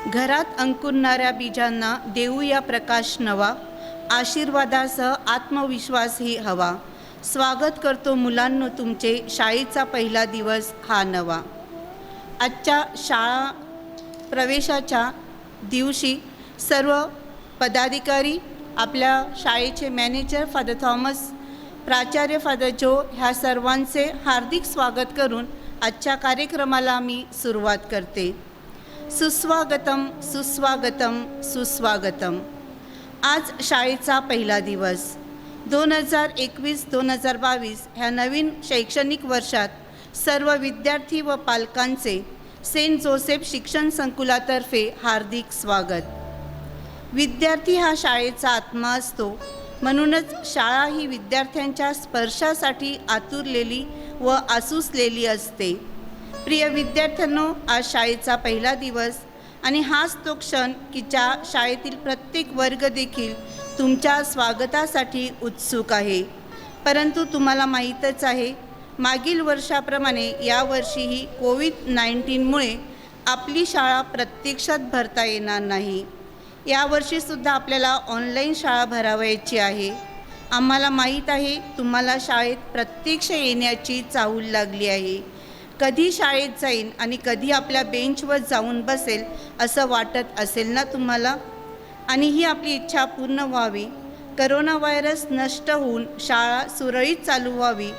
घरात अंकुरणाऱ्या बीजांना देऊया प्रकाश नवा, आशीर्वादासह आत्मविश्वासही हवा. स्वागत करतो मुलांनो तुमचे, शाळेचा पहिला दिवस हा नवा. आजच्या शाळा प्रवेशाच्या दिवशी सर्व पदाधिकारी, आपल्या शाळेचे मॅनेजर फादर थॉमस, प्राचार्य फादर जो, ह्या सर्वांचे हार्दिक स्वागत करून आजच्या कार्यक्रमाला मी सुरुवात करते. सुस्वागतम सुस्वागतम सुस्वागतम. आज शाळेचा पहिला दिवस. 2021-2022 ह्या नवीन शैक्षणिक वर्षात सर्व विद्यार्थी व पालकांचे सेंट जोसेफ शिक्षण संकुलातर्फे हार्दिक स्वागत. विद्यार्थी हा शाळेचा आत्मा असतो, म्हणूनच शाळा ही विद्यार्थ्यांच्या स्पर्शासाठी आतुरलेली व आसुसलेली असते. प्रिय विद्यार्थ्यांनो, आज शाळेचा पहिला दिवस आणि हाच तो क्षण की ज्या शाळेतील प्रत्येक वर्ग देखील तुमच्या स्वागतासाठी उत्सुक आहे. परंतु तुम्हाला माहीतच आहे, मागील वर्षाप्रमाणे यावर्षीही कोविड-19मुळे आपली शाळा प्रत्यक्षात भरता येणार नाही. यावर्षीसुद्धा आपल्याला ऑनलाईन शाळा भरावयाची आहे. आम्हाला माहीत आहे तुम्हाला शाळेत प्रत्यक्ष येण्याची चाहूल लागली आहे. कधी शाळेत जाईन आणि कधी आपल्या बेंचवर जाऊन बसेल असं वाटत असेल ना तुम्हाला. आणि ही आपली इच्छा पूर्ण व्हावी. करोना व्हायरस नष्ट होऊन शाळा सुरळीत चालू व्हावी,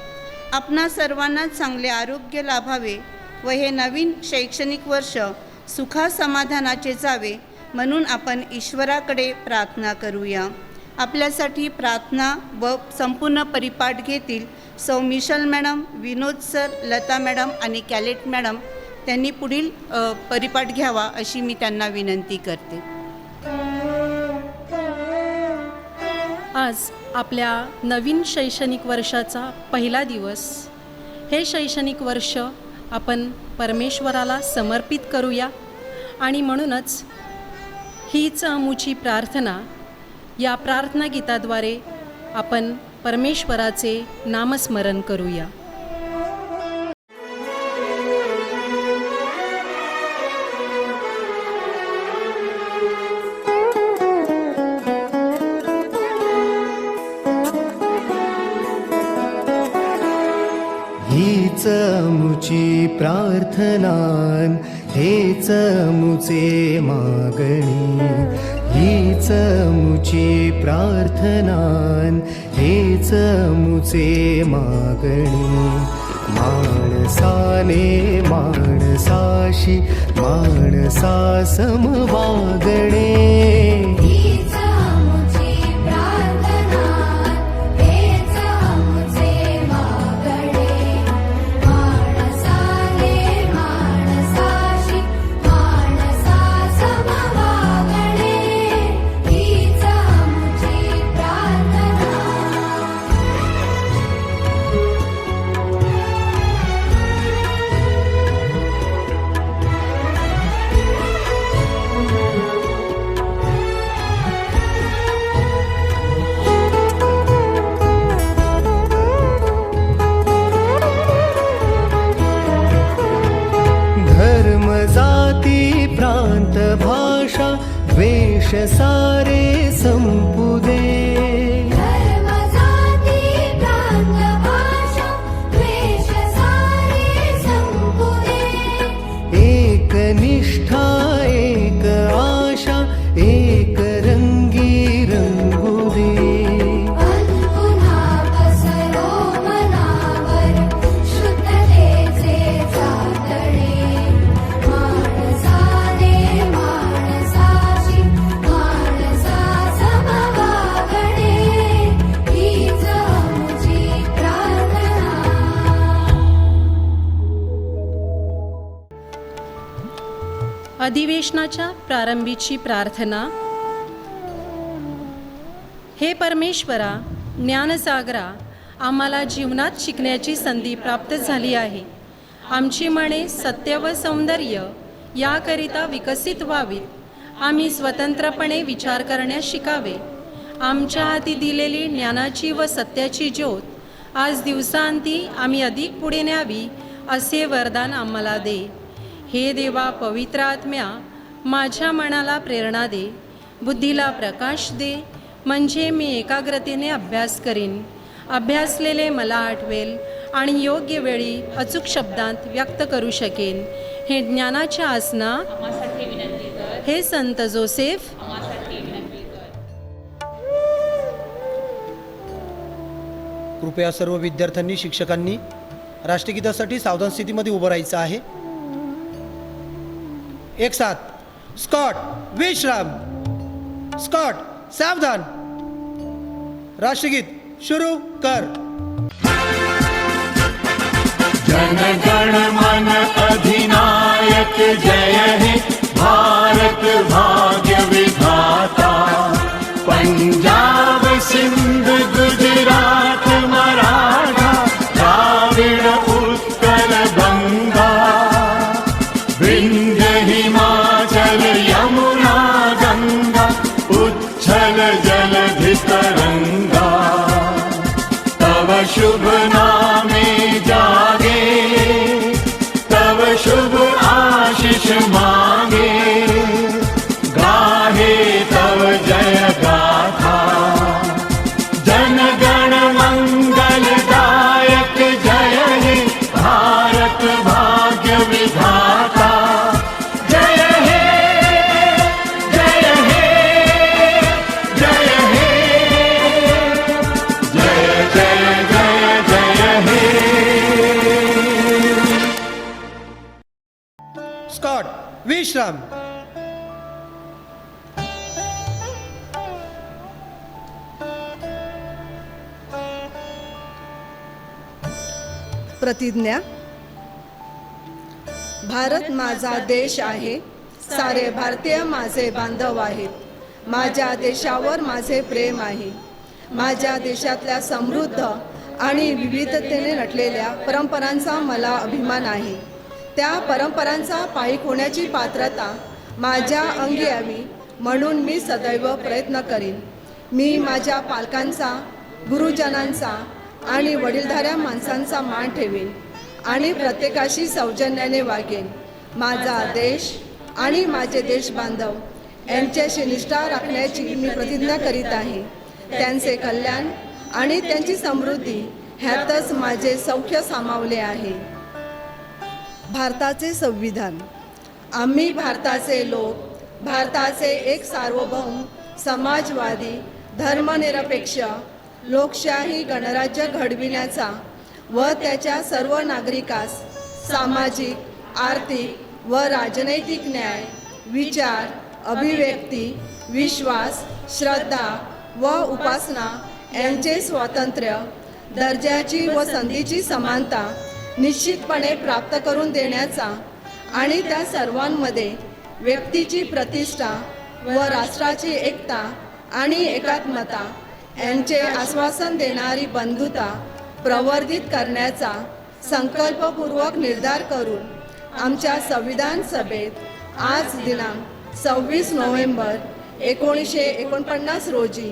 आपणा सर्वांना चांगले आरोग्य लाभावे व हे नवीन शैक्षणिक वर्ष सुखासमाधानाचे जावे, म्हणून आपण ईश्वराकडे प्रार्थना करूया. आपल्यासाठी प्रार्थना व संपूर्ण परिपाठ घेतील सौ मिशल मॅडम, विनोद सर, लता मॅडम आणि कॅलेट मॅडम. त्यांनी पुढील परिपाठ घ्यावा अशी मी त्यांना विनंती करते. आज आपल्या नवीन शैक्षणिक वर्षाचा पहिला दिवस. हे शैक्षणिक वर्ष आपण परमेश्वराला समर्पित करूया आणि म्हणूनच हीच आमुची प्रार्थना. या प्रार्थना गीताद्वारे आपण परमेश्वराचे नामस्मरण करूया. हीच आमुची प्रार्थनान, हेच आमुचे मागणी. हीच आमुची प्रार्थनान, हेच आमुचे मागणी. माणसाने माणसाशी माणसा सम वागणे. भाषा द्वेष सारे संपू दे. धर्म जाती प्रांत भाषा द्वेष सारे संपू दे. एक निष्ठा एक आशा एक रंगी रंगू दे. पुन्हा पसरो मना अधिवेशनाच्या प्रारंभीची प्रार्थना. हे परमेश्वरा, ज्ञानसागरा, आम्हाला जीवनात शिकण्याची संधी प्राप्त झाली आहे. आमची मने सत्य व सौंदर्य याकरिता विकसित व्हावीत. आम्ही स्वतंत्रपणे विचार करण्यास शिकावे. आमच्या हाती दिलेली ज्ञानाची व सत्याची ज्योत आज दिवसांती आम्ही अधिक पुढे न्यावी असे वरदान आम्हाला दे. हे देवा, पवित्र आत्म्या, माझ्या मनाला प्रेरणा दे, बुद्धीला प्रकाश दे, म्हणजे मी एकाग्रतेने अभ्यास करीन. अभ्यासलेले मला आठवेल आणि योग्य वेळी अचूक शब्दांत व्यक्त करू शकेन. हे ज्ञानाच्या आसना, हे संत जोसेफ, कृपया सर्व विद्यार्थ्यांनी, शिक्षकांनी राष्ट्रगीतासाठी सावधान स्थितीमध्ये उभं राहायचं आहे. एक साथ स्कॉट, विश्राम. स्कॉट, सावधान. राष्ट्रगीत शुरू कर. जनगण मन अधिनायक जय हे भारत भाग्य विधाता. पंजाब सिंध गुजरात मराठा द्राविड उत्कल गंगा. विंध्य हिमाचल यमुना गंगा उच्छल जलधि तरंगा. तव शुभ नामे जागे, तव शुभ आशीष मांगे. गाहे तव जय गाथा. जनगण मंगलदायक जय हे भारत भाग्य विधाता. जय हे, जय हे, जय हे, जय जय जय जय हे. स्कॉट, विश्राम. प्रतिज्ञा. भारत माझा देश आहे, सारे भारतीय माझे बांधव आहेत. माझ्या देशावर माझे प्रेम आहे. माझ्या देशातल्या समृद्ध आणि विविधतेने नटलेल्या परंपरांचा मला अभिमान आहे. त्या परंपरांचा पायीक होण्याची पात्रता माझ्या अंगी यावी म्हणून मी सदैव प्रयत्न करीन. मी माझ्या पालकांचा, गुरुजनांचा आणि वडीलधाऱ्या माणसांचा मान ठेवीन आणि प्रत्येकाशी सौजन्याने वागेन. माझा देश आणि माझे देश बांधव यांच्याशी निष्ठा राखण्याची मी प्रतिज्ञा करीत आहे. त्यांचे कल्याण आणि त्यांची समृद्धी ह्यातच माझे सौख्य सामावले आहे. भारताचे संविधान. आम्ही भारताचे लोक, भारताचे एक सार्वभौम, समाजवादी, धर्मनिरपेक्ष, लोकशाही गणराज्य घडविण्याचा व त्याच्या सर्व नागरिकास सामाजिक, आर्थिक व राजनैतिक न्याय, विचार, अभिव्यक्ती, विश्वास, श्रद्धा व उपासना यांचे स्वातंत्र्य, दर्जाची व संधीची समानता निश्चितपणे प्राप्त करून देण्याचा आणि त्या सर्वांमध्ये व्यक्तीची प्रतिष्ठा व राष्ट्राची एकता आणि एकात्मता यांचे आश्वासन देणारी बंधुता प्रवर्धित करण्याचा संकल्पपूर्वक निर्धार करून आमच्या संविधान सभेत आज दिनांक 26 नोव्हेंबर 1949 रोजी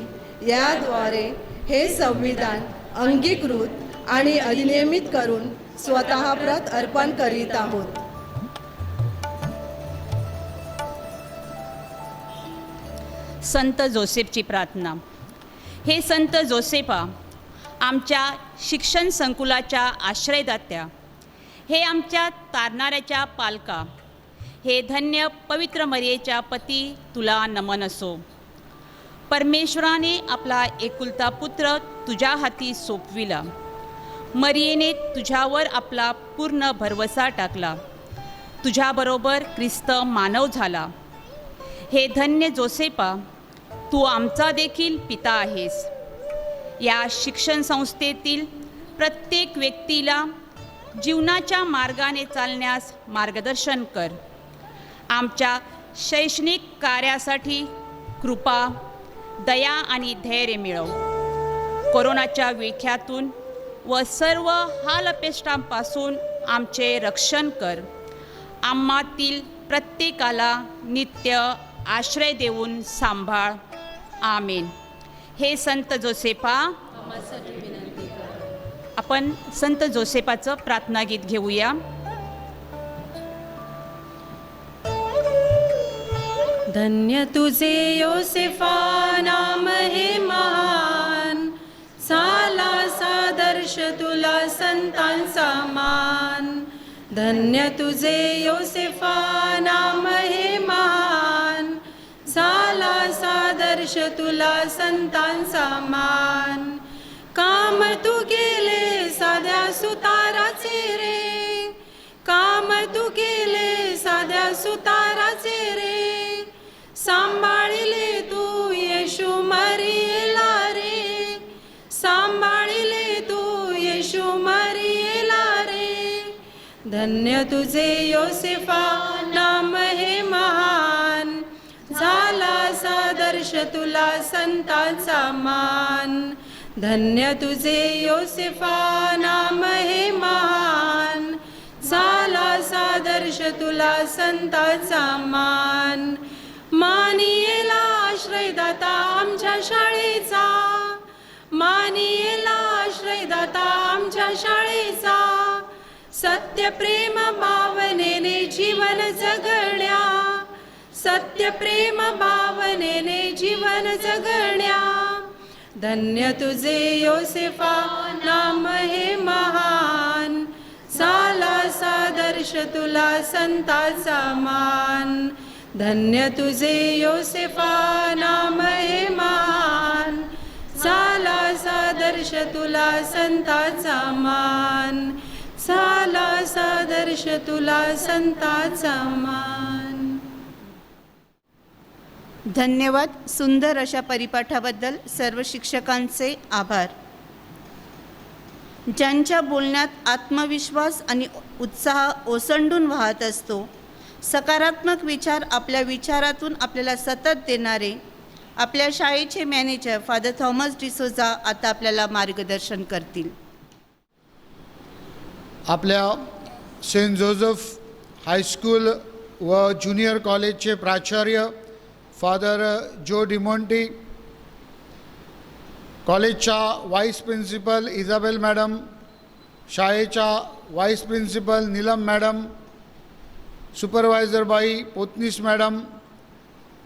याद्वारे हे संविधान अंगीकृत आणि अधिनियमित करून स्वतः प्रत अर्पण करीत आहोत. संत जोसेफची प्रार्थना. हे संत जोसेफा, आमच्या शिक्षण संकुलाच्या आश्रयदात्या, हे आमच्या तारणाऱ्याच्या पालका, हे धन्य पवित्र मरियेच्या पती, तुला नमन असो. परमेश्वराने आपला एकुलता पुत्र तुझ्या हाती सोपविला. मरियेने तुझ्यावर आपला पूर्ण भरवसा टाकला. तुझ्याबरोबर ख्रिस्त मानव झाला. हे धन्य जोसेफा, तू आमचा देखील पिता आहेस. या शिक्षण संस्थेतील प्रत्येक व्यक्तीला जीवनाच्या मार्गाने चालण्यास मार्गदर्शन कर. आमच्या शैक्षणिक कार्यासाठी कृपा, दया आणि धैर्य मिळव. कोरोनाच्या विळख्यातून व सर्व हालअपेष्टांपासून आमचे रक्षण कर. आम्हातील प्रत्येकाला नित्य आश्रय देऊन सांभाळ. आमेन. हे संत जोसेफा, आपण संत जोसेफाचं प्रार्थना गीत घेऊया. धन्य तुझे योसेफा, नाम हे महान, साला सादर्श तुला संतांचा मान. धन्य तुझे योसेफा, नाम हे महान, साला सादर्श तुला संतांचा मान. काम तू केले साध्या सुताराचे रे, काम तू केले साध्या सुताराचे रे. सांभाळिले तू येशू मरियेला रे, सांभाळिले तू येशू मरियेला रे. धन्य तुझे योसेफा, नाम हे महान, झाला सादर्श तुला संतांचा मान. धन्य तुझे योसेफा, नाम हे महान, झाला सादर्श तुला संतांचा मान. मानियेला आश्रयदाता आमच्या शाळेचा, मानियेला आश्रयदाता आमच्या शाळेचा. सत्य प्रेम भावनेने जीवन जगण्या, सत्य प्रेम भावनेने जीवन जगण्या. धन्य तुझे योसेफा, नाम हे महान, झाला सादर्श तुला संतांचा मान. धन्य तुझे योसेफा, नाम हे महान, झाला सादर्श तुला संतांचा मान. झाला सादर्श तुला संतांचा मान. धन्यवाद. सुंदर अशा परिपाठाबद्दल सर्व शिक्षकांचे आभार. ज्यांच्या बोलण्यात आत्मविश्वास आणि उत्साह ओसंडून वाहत असतो, सकारात्मक विचार आपल्या विचारातून आपल्याला सतत देणारे आपल्या शाळेचे मॅनेजर फादर थॉमस डिसोजा आता आपल्याला मार्गदर्शन करतील. आपल्या सेंट जोसेफ हायस्कूल व ज्युनियर कॉलेजचे प्राचार्य फादर जो डिमॉन्टी, कॉलेजच्या व्हाईस प्रिन्सिपल इजाबेल मॅडम, शाळेच्या vice principal Neelam madam, supervisor बाई पोतनीस मॅडम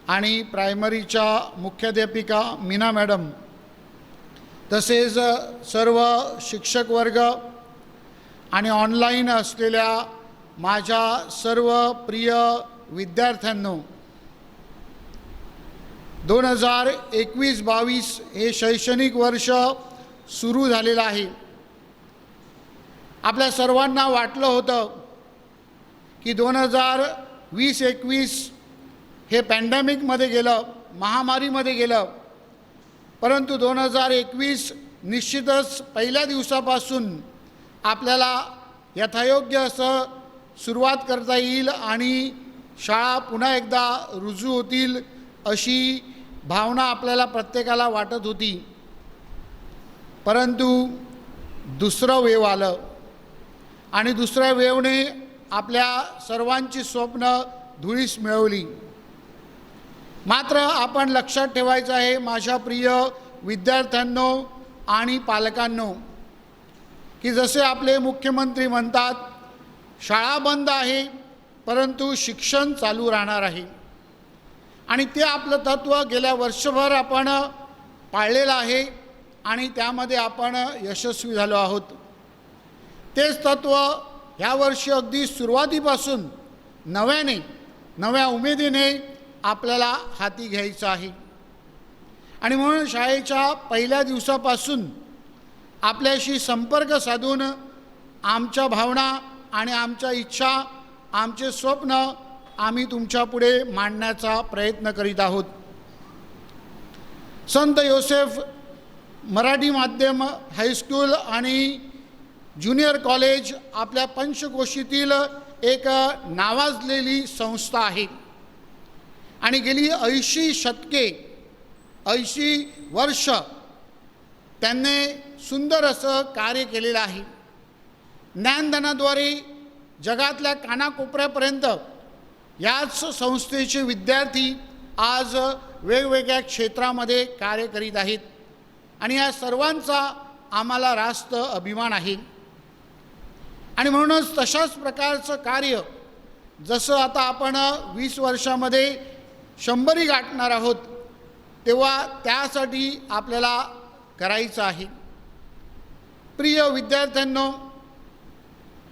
आणि प्रायमरीच्या मुख्याध्यापिका मीना मॅडम, तसेच सर्व शिक्षक वर्ग आणि ऑनलाईन असलेल्या माझ्या सर्व प्रिय विद्यार्थ्यांनो, 2021-22 हे शैक्षणिक वर्ष सुरू झालेलं आहे. आपल्या सर्वांना वाटलं होतं की 2020-21 हे पॅन्डेमिकमध्ये गेलं, महामारीमध्ये गेलं, परंतु 2021 निश्चितच पहिल्या दिवसापासून आपल्याला यथायोग्य असं सुरुवात करता येईल आणि शाळा पुन्हा एकदा रुजू होतील अशी भावना आपल्याला प्रत्येकाला वाटत होती. परंतु दुसरं वेव आलं आणि दुसऱ्या वेवने आपल्या सर्वांची स्वप्न धुळीस मिळवली. मात्र आपण लक्षात ठेवायचं आहे माझ्या प्रिय विद्यार्थ्यांनो आणि पालकांनो, की जसे आपले मुख्यमंत्री म्हणतात, शाळा बंद आहे परंतु शिक्षण चालू राहणार आहे. आणि ते आपलं तत्त्व गेल्या वर्षभर आपण पाळलेलं आहे आणि त्यामध्ये आपण यशस्वी झालो आहोत. तेच तत्त्व ह्या वर्षी अगदी सुरुवातीपासून नव्या उमेदीने आपल्याला हाती घ्यायचं आहे. आणि म्हणून शाळेच्या पहिल्या दिवसापासून आपल्याशी संपर्क साधून आमच्या भावना आणि आमच्या इच्छा, आमचे स्वप्न आम्ही तुमच्यापुढे मांडण्याचा प्रयत्न करीत आहोत. संत योसेफ मराठी माध्यम हायस्कूल आणि ज्युनियर कॉलेज आपल्या पंचकोशीतील एक नावाजलेली संस्था आहे आणि गेली 80 शतके 80 वर्ष त्यांनी सुंदर असं कार्य केलेलं आहे. ज्ञानदानाद्वारे जगातल्या कानाकोपऱ्यापर्यंत याच संस्थेचे विद्यार्थी आज वेगवेगळ्या क्षेत्रामध्ये कार्य करीत आहेत आणि या सर्वांचा आम्हाला रास्त अभिमान आहे. आणि म्हणूनच तशाच प्रकारचं कार्य जसं आता आपण 20 वर्षामध्ये 100 गाठणार आहोत, तेव्हा त्यासाठी आपल्याला करायचं आहे. प्रिय विद्यार्थ्यांनो,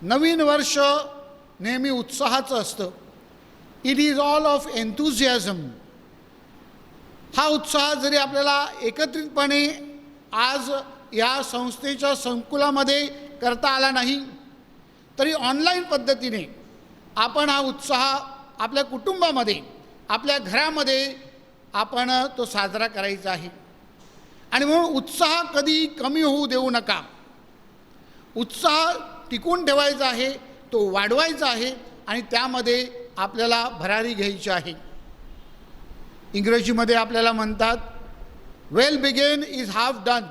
नवीन वर्ष नेहमी उत्साहाचं असतं. It is all of enthusiasm. हा उत्साह जरी आपल्याला एकत्रितपणे आज या संस्थेच्या संकुलामध्ये करता आला नाही, तरी ऑनलाईन पद्धतीने आपण हा उत्साह आपल्या कुटुंबामध्ये, आपल्या घरामध्ये आपण तो साजरा करायचा आहे. आणि म्हणून उत्साह कधी कमी होऊ देऊ नका. उत्साह टिकून ठेवायचा आहे, तो वाढवायचा आहे आणि त्यामध्ये आपल्याला भरारी घ्यायची आहे. इंग्रजीमध्ये आपल्याला म्हणतात वेल बिगेन इज हाफ डन.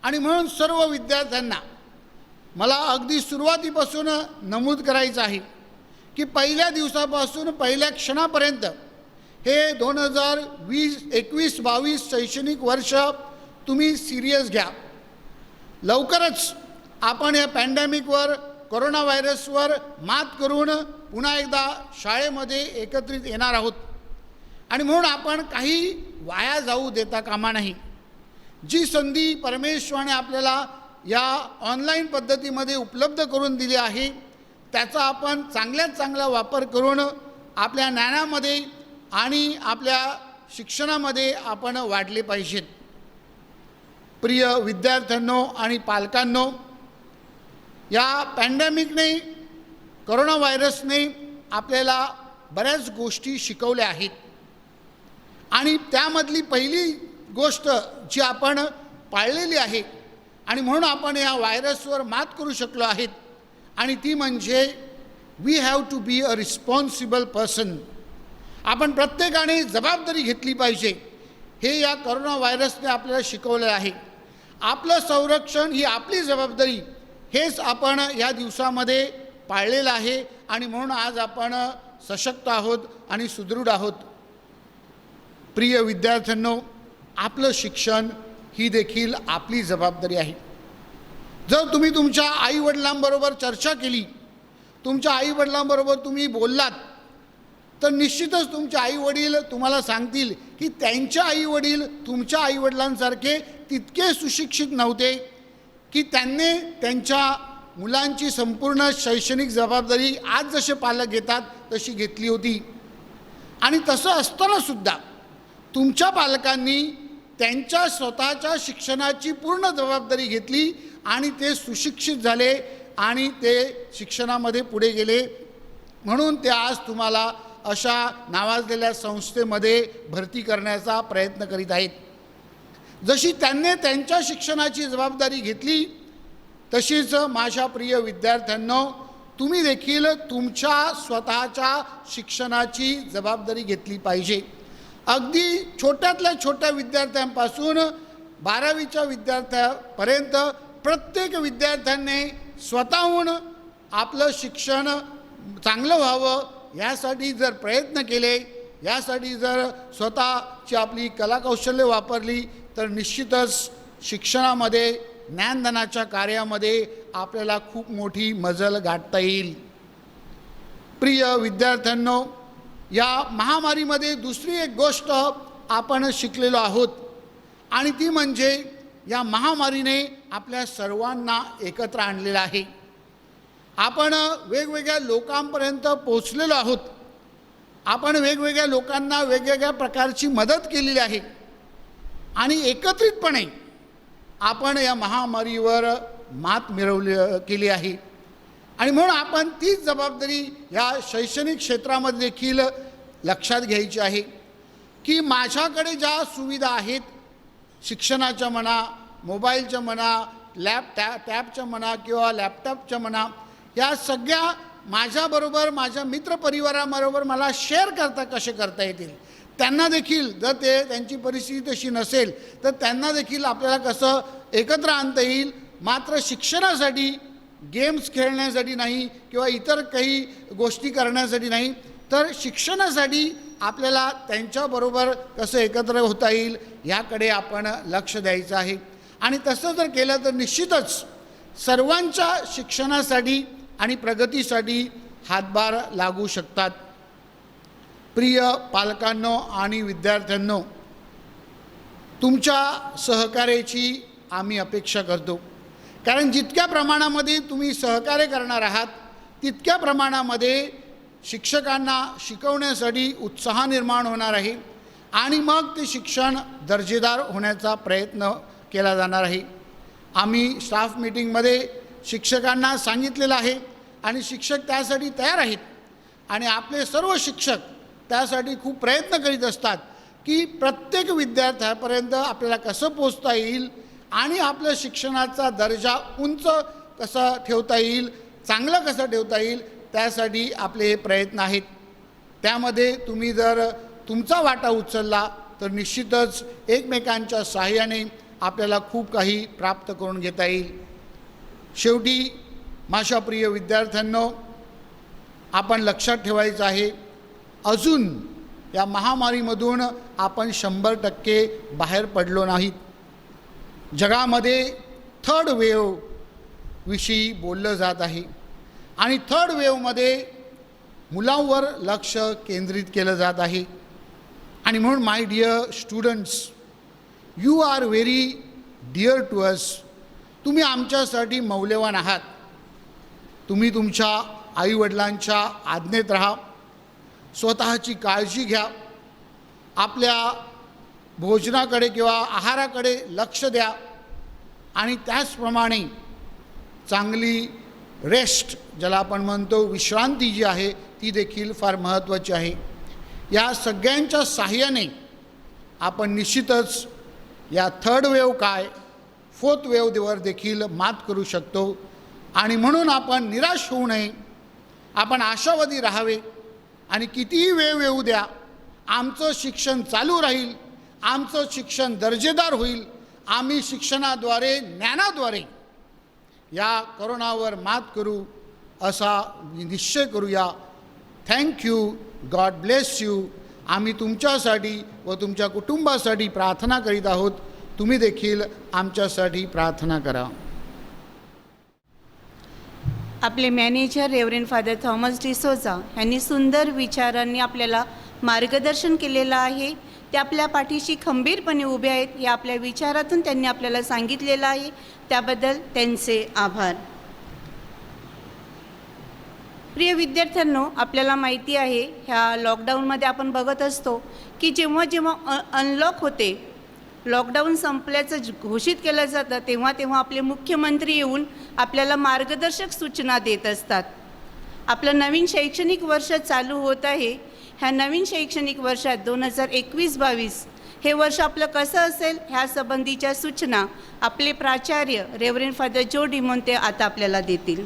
आणि म्हणून सर्व विद्यार्थ्यांना मला अगदी सुरुवातीपासून नमूद करायचं आहे की पहिल्या दिवसापासून पहिल्या क्षणापर्यंत हे 2021-22 शैक्षणिक वर्ष तुम्ही सिरियस घ्या. लवकरच आपण या पॅन्डेमिकवर, कोरोना व्हायरसवर मात करून पुन्हा एकदा शाळेमध्ये एकत्रित येणार आहोत. आणि म्हणून आपण काही वाया जाऊ देता कामा नाही. जी संधी परमेश्वराने आपल्याला या ऑनलाईन पद्धतीमध्ये उपलब्ध करून दिली आहे, त्याचा आपण चांगल्यात चांगला वापर करून आपल्या ज्ञानामध्ये आणि आपल्या शिक्षणामध्ये आपण वाढले पाहिजेत. प्रिय विद्यार्थ्यांनो आणि पालकांनो, या पॅन्डेमिकने, कोरोना व्हायरसने आपल्याला बऱ्याच गोष्टी शिकवल्या आहेत. आणि त्यामधली पहिली गोष्ट जी आपण पाळलेली आहे आणि म्हणून आपण या व्हायरसवर मात करू शकलो आहेत, आणि ती म्हणजे we have to be a responsible person. आपण प्रत्येकाने जबाबदारी घेतली पाहिजे. हे या कोरोना व्हायरसने आपल्याला शिकवलं आहे. आपलं संरक्षण ही आपली जबाबदारी, हेच आपण या दिवसामध्ये पाळलेलं आहे. आणि म्हणून आज आपण सशक्त आहोत आणि सुदृढ आहोत. प्रिय विद्यार्थ्यांनो, आपलं शिक्षण ही देखील आपली जबाबदारी आहे. जर तुम्ही तुमच्या आईवडिलांबरोबर चर्चा केली, तुमच्या आईवडिलांबरोबर तुम्ही बोललात, तर निश्चितच तुमचे आईवडील तुम्हाला सांगतील की त्यांच्या आईवडील तुमच्या आईवडिलांसारखे तितके सुशिक्षित नव्हते की त्यांनी त्यांच्या मुलांची संपूर्ण शैक्षणिक जबाबदारी आज जसे पालक घेतात तशी घेतली होती. आणि तसं असतानासुद्धा तुमच्या पालकांनी त्यांच्या स्वतःच्या शिक्षणाची पूर्ण जबाबदारी घेतली आणि ते सुशिक्षित झाले आणि ते शिक्षणामध्ये पुढे गेले. म्हणून ते आज तुम्हाला अशा नावाजलेल्या संस्थेमध्ये भरती करण्याचा प्रयत्न करीत आहेत. जशी त्यांनी त्यांच्या शिक्षणाची जबाबदारी घेतली, तशीच माझ्या प्रिय विद्यार्थ्यांनो, तुम्ही देखील तुमच्या स्वतःच्या शिक्षणाची जबाबदारी घेतली पाहिजे. अगदी छोट्यातल्या छोट्या विद्यार्थ्यांपासून 12वीच्या विद्यार्थ्यापर्यंत प्रत्येक विद्यार्थ्यांनी स्वतःहून आपलं शिक्षण चांगलं व्हावं यासाठी जर प्रयत्न केले, यासाठी जर स्वतःची आपली कलाकौशल्य वापरली, तर निश्चितच शिक्षणामध्ये, ज्ञानदानाच्या कार्यामध्ये आपल्याला खूप मोठी मजल गाठता येईल. प्रिय विद्यार्थ्यांनो, या महामारीमध्ये दुसरी एक गोष्ट आपण शिकलेलो आहोत, आणि ती म्हणजे या महामारीने आपल्या सर्वांना एकत्र आणलेलं आहे. आपण वेगवेगळ्या लोकांपर्यंत पोहोचलेलो आहोत. आपण वेगवेगळ्या लोकांना वेगवेगळ्या प्रकारची मदत केलेली आहे आणि एकत्रितपणे आपण या महामारीवर मात केली आहे. आणि म्हणून आपण तीच जबाबदारी या शैक्षणिक क्षेत्रामध्ये देखील लक्षात घ्यायची आहे की माझ्याकडे ज्या सुविधा आहेत, शिक्षणाच्या म्हणा, मोबाईलच्या म्हणा, टॅबच्या म्हणा किंवा लॅपटॉपच्या म्हणा, या सगळ्या माझ्याबरोबर माझ्या मित्रपरिवाराबरोबर मला शेअर कसे करता येतील, त्यांना देखील जर त्यांची परिस्थिती तशी नसेल तर त्यांना देखील आपल्याला कसं एकत्र आणता येईल, मात्र शिक्षणासाठी, गेम्स खेळण्यासाठी नाही किंवा इतर काही गोष्टी करण्यासाठी नाही, तर शिक्षणासाठी आपल्याला त्यांच्याबरोबर कसं एकत्र होता येईल याकडे आपण लक्ष द्यायचं आहे. आणि तसं जर केलं तर निश्चितच सर्वांच्या शिक्षणासाठी आणि प्रगतीसाठी हातभार लागू शकतात. प्रिय पालकांनो आणि विद्यार्थ्यांनो, तुमच्या सहकार्याची आम्ही अपेक्षा करतो, कारण जितक्या प्रमाणामध्ये तुम्ही सहकार्य करणार आहात तितक्या प्रमाणामध्ये शिक्षकांना शिकवण्यासाठी उत्साह निर्माण होणार आहे आणि मग ते शिक्षण दर्जेदार होण्याचा प्रयत्न केला जाणार आहे. आम्ही स्टाफ मीटिंगमध्ये शिक्षकांना सांगितलेलं आहे आणि शिक्षक त्यासाठी तयार आहेत आणि आपले सर्व शिक्षक त्यासाठी खूप प्रयत्न करीत असतात की प्रत्येक विद्यार्थ्यापर्यंत आपल्याला कसं पोचता येईल आणि आपल्या शिक्षणाचा दर्जा उंच कसा ठेवता येईल, चांगलं कसं ठेवता येईल, त्यासाठी आपले हे प्रयत्न आहेत. त्यामध्ये तुम्ही जर तुमचा वाटा उचलला तर निश्चितच एकमेकांच्या सहाय्याने आपल्याला खूप काही प्राप्त करून घेता येईल. शेवटी माझ्या प्रिय विद्यार्थ्यांनो, आपण लक्षात ठेवायचं आहे, अजून या महामारीमधून आपण 100% बाहेर पडलो नाहीत. जगामध्ये थर्ड वेव्ह विषयी बोललं जात आहे आणि थर्ड वेव्हमध्ये मुलांवर लक्ष केंद्रित केलं जात आहे. आणि म्हणून my dear students, you are very dear to us. तुम्ही आमच्यासाठी मौल्यवान आहात. तुम्ही तुमच्या आईवडिलांच्या आज्ञेत राहा, स्वतःची काळजी घ्या, आपल्या भोजनाकडे किंवा आहाराकडे लक्ष द्या आणि त्याचप्रमाणे चांगली रेस्ट, ज्याला आपण म्हणतो विश्रांती जी आहे, ती देखील फार महत्त्वाची आहे. या सगळ्यांच्या साहाय्याने आपण निश्चितच या थर्ड वेव्ह काय, फोर्थ वेव्हवर देखील मात करू शकतो. आणि म्हणून आपण निराश होऊ नये, आपण आशावादी राहावे आणि कितीही वेळ येऊ द्या, आमचं शिक्षण चालू राहील, आमचं शिक्षण दर्जेदार होईल. आम्ही शिक्षणाद्वारे, ज्ञानाद्वारे या कोरोनावर मात करू असा निश्चय करूया. थँक्यू. God bless you. आम्ही तुमच्यासाठी व तुमच्या कुटुंबासाठी प्रार्थना करीत आहोत. तुम्ही देखील आमच्यासाठी प्रार्थना करा. आपले manager reverend father Thomas D'Souza यांनी सुंदर विचारांनी आपल्याला मार्गदर्शन केलेलं आहे. ते आपल्या पाठीशी खंबीरपणे उभे आहेत. या आपल्या विचारातून त्यांनी आपल्याला सांगितलेलं आहे, त्याबद्दल त्यांचे आभार. प्रिय विद्यार्थ्यांनो, आपल्याला माहिती आहे ह्या लॉकडाऊनमध्ये आपण बघत असतो की जेव्हा जेव्हा अनलॉक होते, लॉकडाऊन संपल्याचं घोषित केलं जातं, तेव्हा तेव्हा आपले मुख्यमंत्री येऊन आपल्याला मार्गदर्शक सूचना देत असतात. आपलं नवीन शैक्षणिक वर्ष चालू होत आहे. ह्या नवीन शैक्षणिक वर्षात 2021-22 हे वर्ष आपलं कसं असेल ह्या संबंधीच्या सूचना आपले प्राचार्य रेव्हरंड फादर जो डिमोंते आता आपल्याला देतील.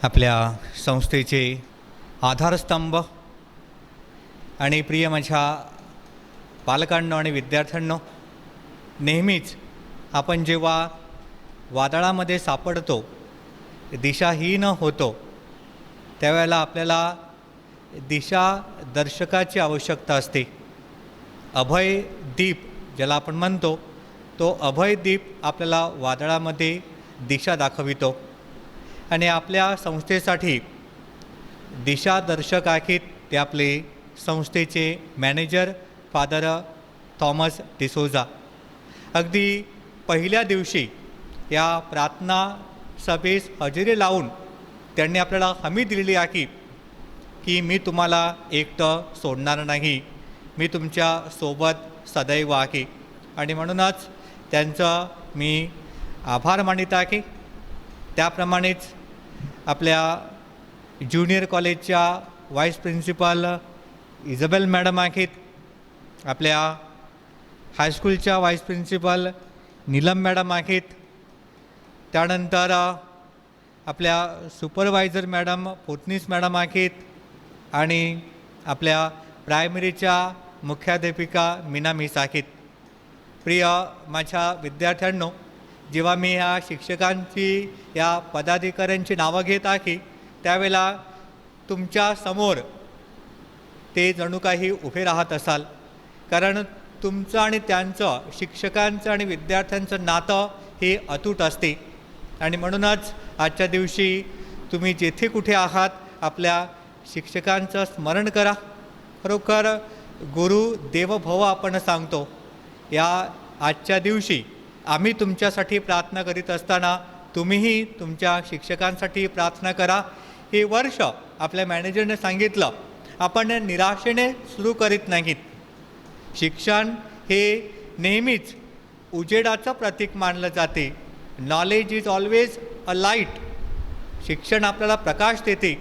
आपल्या संस्थेचे आधारस्तंभ आणि प्रिय माझ्या पालकांनो आणि विद्यार्थ्यांनो, नेहमीच आपण जेव्हा वादळामध्ये सापडतो, दिशाहीन होतो, त्यावेळेला आपल्याला दिशादर्शकाची आवश्यकता असते. अभयदीप ज्याला आपण म्हणतो, तो अभयदीप आपल्याला वादळामध्ये दिशा दाखवितो. आणि आपल्या संस्थेसाठी दिशादर्शक आहेत ते आपले संस्थेचे मॅनेजर फादर थॉमस डिसोजा. अगदी पहिल्या दिवशी या प्रार्थना सभेस हजेरी लावून त्यांनी आपल्याला हमी दिलेली आहे की मी तुम्हाला एकटं सोडणार नाही, मी तुमच्या सोबत सदैव आहे. आणि म्हणूनच त्यांचं मी आभार मानित आहे. त्याप्रमाणेच आपल्या ज्युनियर कॉलेजच्या व्हाईस प्रिन्सिपल इझाबेल मॅडम आहेत, आपल्या हायस्कूलच्या व्हाईस प्रिन्सिपल नीलम मॅडम आहेत, त्यानंतर आपल्या सुपरवायझर मॅडम पोतनीस मॅडम आहेत आणि आपल्या प्रायमरीच्या मुख्याध्यापिका मीना मिस आहेत. प्रिय माझ्या विद्यार्थ्यांनो, जेव्हा मी ह्या शिक्षकांची या पदाधिकाऱ्यांची नावं घेत आहे त्यावेळेला तुमच्या समोर ते जणू काही उभे राहत असाल, कारण तुमचं आणि त्यांचं, शिक्षकांचं आणि विद्यार्थ्यांचं नातं हे अतूट असते. आणि म्हणूनच आजच्या दिवशी तुम्ही जेथे कुठे आहात आपल्या शिक्षकांचं स्मरण करा. खरोखर गुरु देव भव आपण सांगतो. या आजच्या दिवशी आम्ही तुमच्यासाठी प्रार्थना करीत असताना तुम्हीही तुमच्या शिक्षकांसाठी प्रार्थना करा. हे वर्ष आपल्या मॅनेजरने सांगितलं, आपण निराशेने सुरू करीत नाहीत. शिक्षण हे नेहमीच उजेडाचं प्रतीक मानलं जाते. Knowledge is always a light. शिक्षण आपल्याला प्रकाश देते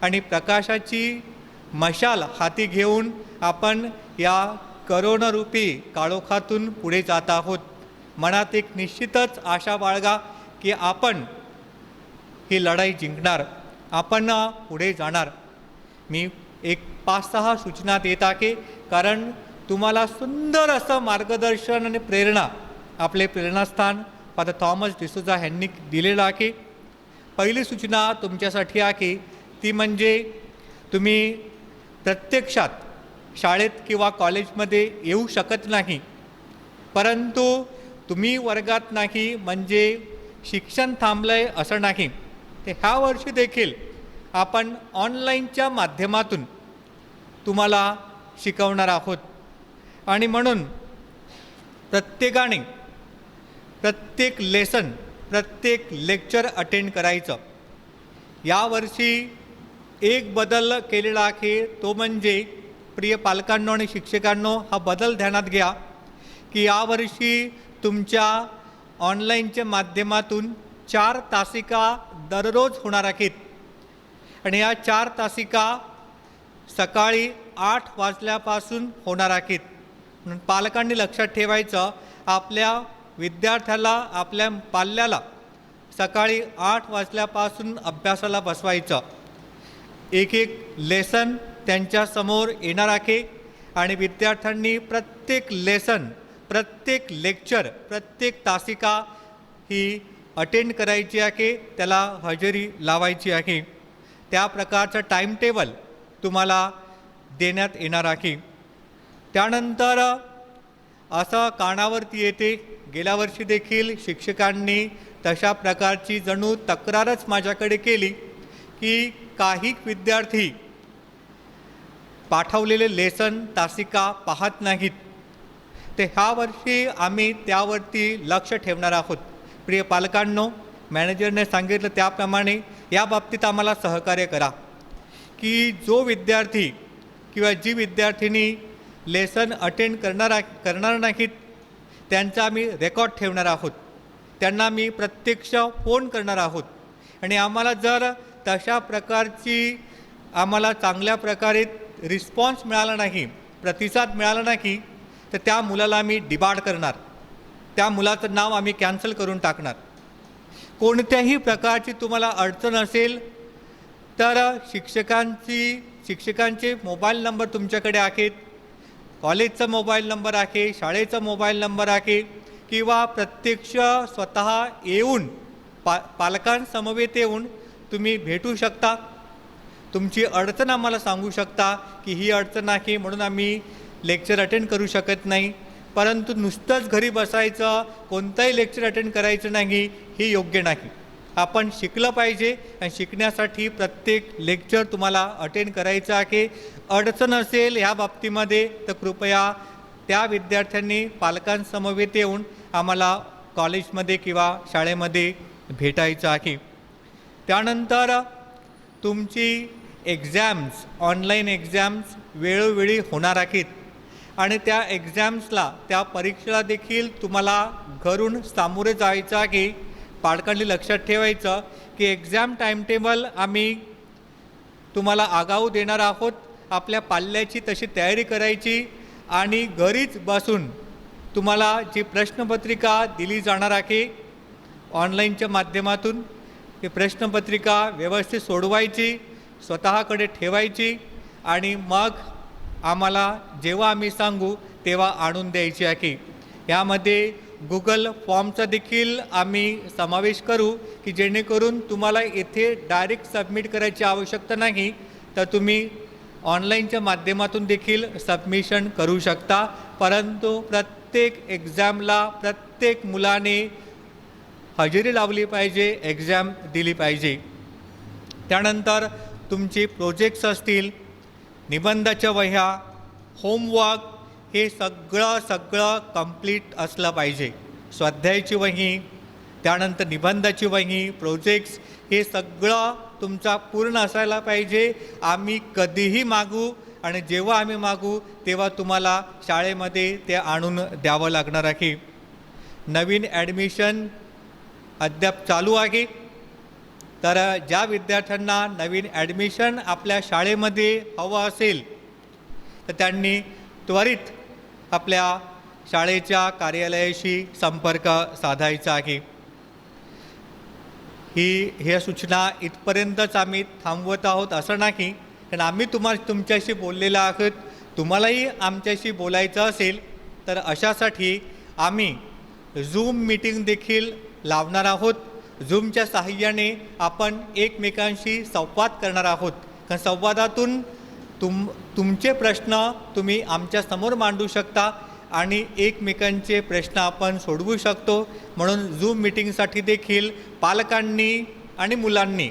आणि प्रकाशाची मशाल हाती घेऊन आपण या करोनारूपी काळोखातून पुढे जात आहोत. मनात एक निश्चितच आशा बाळगा की आपण ही लढाई जिंकणार, आपण पुढे जाणार. मी एक 5-6 सूचना देत आहे, कारण तुम्हाला सुंदर असं मार्गदर्शन आणि प्रेरणा आपले प्रेरणास्थान फादर थॉमस डिसोजा यांनी दिलेलं आहे. पहिली सूचना तुमच्यासाठी आहे ती म्हणजे तुम्ही प्रत्यक्षात शाळेत किंवा कॉलेजमध्ये येऊ शकत नाही, परंतु तुम्ही वर्गात नाही म्हणजे शिक्षण थांबलं आहे असं नाही. ते ह्या वर्षी देखील आपण ऑनलाईनच्या माध्यमातून तुम्हाला शिकवणार आहोत. आणि म्हणून प्रत्येकाने प्रत्येक लेसन, प्रत्येक लेक्चर अटेंड करायचं. यावर्षी एक बदल केलेला आहे, तो म्हणजे प्रिय पालकांनो आणि शिक्षकांनो, हा बदल ध्यानात घ्या की यावर्षी तुमच्या ऑनलाईनच्या माध्यमातून 4 तासिका दररोज होणार आहेत. आणि या 4 तासिका सकाळी 8 वाजल्यापासून होणार आहेत. म्हणून पालकांनी लक्षात ठेवायचं, आपल्या विद्यार्थ्याला, आपल्या पाल्याला सकाळी 8 वाजल्यापासून अभ्यासाला बसवायचं. एक लेसन त्यांच्यासमोर येणार आहे आणि विद्यार्थ्यांनी प्रत्येक लेसन, प्रत्येक लेक्चर, प्रत्येक तासिका ही अटेंड करायची आहे, त्याला हजेरी लावायची आहे. त्या प्रकारचं टाईम टेबल तुम्हाला देण्यात येणार आहे. त्यानंतर असं कानावरती येते, गेल्या वर्षी देखील शिक्षकांनी तशा प्रकारची जणू तक्रारच माझ्याकडे केली की काही विद्यार्थी पाठवलेले लेसन, तासिका पाहत नाहीत. ते ह्या वर्षी आम्ही त्यावरती लक्ष ठेवणार आहोत. प्रिय पालकांनो, मॅनेजरने सांगितलं त्याप्रमाणे या बाबतीत आम्हाला सहकार्य करा की जो विद्यार्थी किंवा जी विद्यार्थिनी लेसन अटेंड करणार नाहीत त्यांचा आम्ही रेकॉर्ड ठेवणार आहोत. त्यांना मी प्रत्यक्ष फोन करणार आहोत. आणि आम्हाला जर तशा प्रकारची आम्हाला चांगल्या प्रकारे रिस्पॉन्स मिळाला नाही, प्रतिसाद मिळाला नाही, तर त्या मुलाला आम्ही डिबार्ड करणार. त्या मुलाचं नाव आम्ही कॅन्सल करून टाकणार. कोणत्याही प्रकारची तुम्हाला अडचण असेल तर शिक्षकांचे मोबाईल नंबर तुमच्याकडे आहेत, कॉलेजचा मोबाईल नंबर आहे, शाळेचा मोबाईल नंबर आहे, किंवा प्रत्यक्ष स्वतः येऊन पालकांसमवेत येऊन तुम्ही भेटू शकता. तुमची अडचण आम्हाला सांगू शकता की ही अडचण आहे म्हणून आम्ही लेक्चर अटेंड करू शकत नाही. परंतु नुसतंच घरी बसायचं, कोणताही लेक्चर अटेंड करायचं नाही, हे योग्य नाही. आपण शिकलं पाहिजे आणि शिकण्यासाठी प्रत्येक लेक्चर तुम्हाला अटेंड करायचं आहे. अडचण असेल ह्या बाबतीमध्ये तर कृपया त्या विद्यार्थ्यांनी पालकांसमवेत येऊन आम्हाला कॉलेजमध्ये किंवा शाळेमध्ये भेटायचं आहे. त्यानंतर तुमची एक्झाम्स, ऑनलाईन एक्झाम्स वेळोवेळी होणार आहेत आणि त्या एक्झाम्सला, त्या परीक्षेला देखील तुम्हाला घरून सामोरे जायचं आहे. पालकांनी लक्षात ठेवायचं की एक्झाम टाईमटेबल आम्ही तुम्हाला आगाऊ देणार आहोत. आपल्या पाल्याची तशी तयारी करायची आणि घरीच बसून तुम्हाला जी प्रश्नपत्रिका दिली जाणार आहे ऑनलाईनच्या माध्यमातून की प्रश्नपत्रिका व्यवस्थित सोडवायची, स्वतःकडे ठेवायची आणि मग आम्हाला जेव्हा आम्ही सांगू तेव्हा आणून द्यायची आहे. यामध्ये गुगल फॉर्मचा देखील आम्ही समावेश करू की जेणेकरून तुम्हाला येथे डायरेक्ट सबमिट करायची आवश्यकता नाही, तर तुम्ही ऑनलाईनच्या माध्यमातून देखील सबमिशन करू शकता. परंतु प्रत्येक एक्झामला प्रत्येक मुलाने हजेरी लावली पाहिजे, एक्झाम दिली पाहिजे. त्यानंतर तुमचे प्रोजेक्ट्स असतील, निबंधाच्या वह्या, होमवर्क हे सगळं कंप्लीट असलं पाहिजे. स्वाध्यायाची वही, त्यानंतर निबंधाची वही, प्रोजेक्ट्स हे सगळं तुमचा पूर्ण असायला पाहिजे. आम्ही कधीही मागू आणि जेव्हा आम्ही मागू तेव्हा तुम्हाला शाळेमध्ये ते आणून द्यावं लागणार आहे. नवीन ॲडमिशन अद्याप चालू आहे, तर ज्या विद्यार्थ्यांना नवीन ॲडमिशन आपल्या शाळेमध्ये हवं असेल तर त्यांनी त्वरित आपल्या शाळेच्या कार्यालयाशी संपर्क साधायचा आहे. ह्या सूचना इथपर्यंतच आम्ही थांबवत आहोत असं नाही, कारण आम्ही तुमच्याशी बोललेलं आहोत. तुम्हालाही आमच्याशी बोलायचं असेल तर अशासाठी आम्ही झूम मीटिंग देखील लावणार आहोत. झूमच्या साहाय्याने आपण एकमेकांशी संवाद करणार आहोत, कारण संवादातून तुमचे प्रश्न तुम्ही आमच्यासमोर मांडू शकता आणि एकमेकांचे प्रश्न आपण सोडवू शकतो. म्हणून झूम मीटिंगसाठी देखील पालकांनी आणि मुलांनी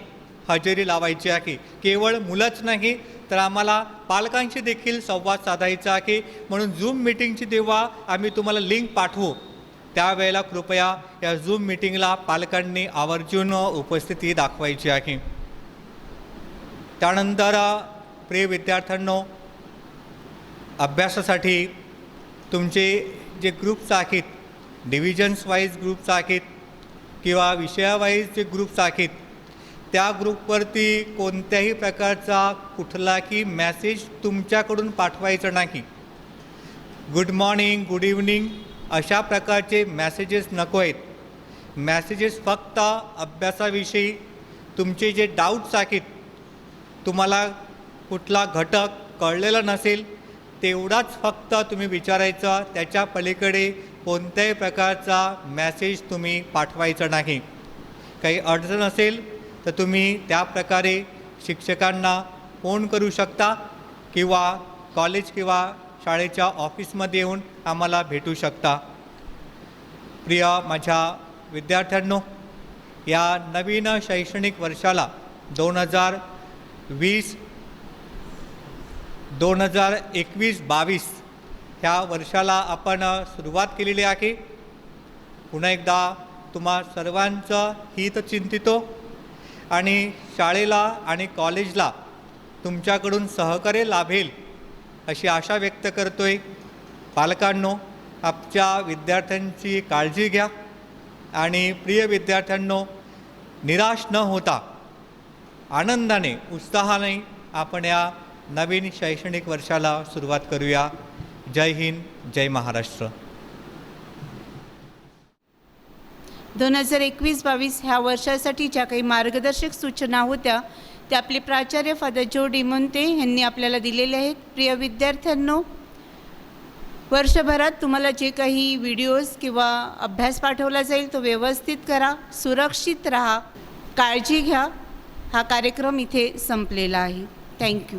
हजेरी लावायची आहे. केवळ मुलंच नाही तर आम्हाला पालकांशी देखील संवाद साधायचा आहे. म्हणून झूम मीटिंगची जेव्हा आम्ही तुम्हाला लिंक पाठवू त्यावेळेला कृपया या झूम मीटिंगला पालकांनी आवर्जून उपस्थिती दाखवायची आहे. त्यानंतर प्रिय विद्यार्थ्यांनो, अभ्यासासाठी तुमचे जे ग्रुप्स आहेत, डिव्हिजन्स वाईज ग्रुप्स आहेत किंवा विषयावाईज जे ग्रुप्स आहेत, त्या ग्रुपवरती कोणत्याही प्रकारचा कुठलाही मेसेज तुमच्याकडून पाठवायचा नाही. गुड मॉर्निंग, गुड इव्हनिंग अशा प्रकारचे मेसेजेस नको आहेत. मेसेजेस फक्त अभ्यासाविषयी तुमचे जे डाऊट्स आहेत, तुम्हाला कुठला घटक कळलेला नसेल तेवढाच फक्त तुम्ही विचारायचा, त्याच्या पलीकडे कोणत्याही प्रकारचा मेसेज तुम्ही पाठवायचा नाही. काही अडचण असेल तर तुम्ही त्या प्रकारे शिक्षकांना फोन करू शकता किंवा कॉलेज किंवा शाळेच्या ऑफिसमध्ये येऊन आम्हाला भेटू शकता. प्रिय माझ्या विद्यार्थ्यांनो, या नवीन शैक्षणिक वर्षाला 2021-22 ह्या वर्षाला आपण सुरुवात केलेली आहे. पुन्हा एकदा तुम्हा सर्वांचं हित चिंतितो आणि शाळेला आणि कॉलेजला तुमच्याकडून सहकार्य लाभेल अशी आशा व्यक्त करतोय. पालकांनो, आपल्या विद्यार्थ्यांची काळजी घ्या आणि प्रिय विद्यार्थ्यांनो, निराश न होता आनंदाने, उत्साहाने आपण या नवीन शैक्षणिक वर्षाला सुरुवात करूया. जय हिंद, जय महाराष्ट्र. 2021-22 ह्या वर्षासाठी ज्या काही मार्गदर्शक सूचना होत्या त्या आपले प्राचार्य फादर जो डिमोंते यांनी आपल्याला दिलेले आहेत. प्रिय विद्यार्थ्यांनो, वर्षभरात तुम्हाला जे काही व्हिडिओज किंवा अभ्यास पाठवला जाईल तो व्यवस्थित करा, सुरक्षित राहा, काळजी घ्या. हा कार्यक्रम इथे संपलेला आहे. थँक्यू.